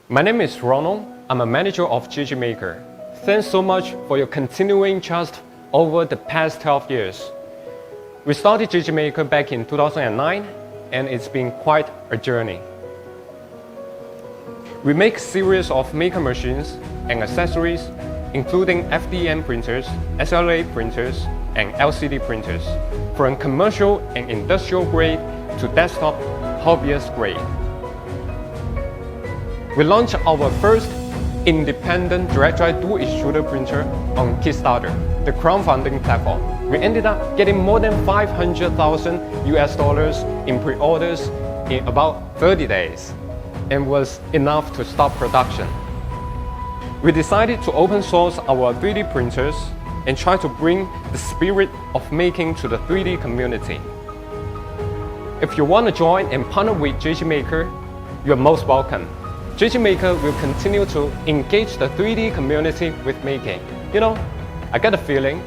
My name is Ronald. I'm a manager of JGMAKER. Thanks so much for your continuing trust over the past 12 years. We started JGMAKER back in 2009, and it's been quite a journey. We make a series of maker machines and accessories, including FDM printers, SLA printers, and LCD printers, from commercial and industrial grade to desktop hobbyist grade. We launched our first independent direct dry dual extruder printer on Kickstarter, the crowdfunding platform. We ended up getting more than $500,000 in pre-orders in about 30 days, and was enough to stop production. We decided to open source our 3D printers and try to bring the spirit of making to the 3D community. If you want to join and partner with JGMAKER, you're most welcome. JGMAKER will continue to engage the 3D community with making. You know, I get a feeling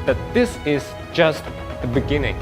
that this is just the beginning.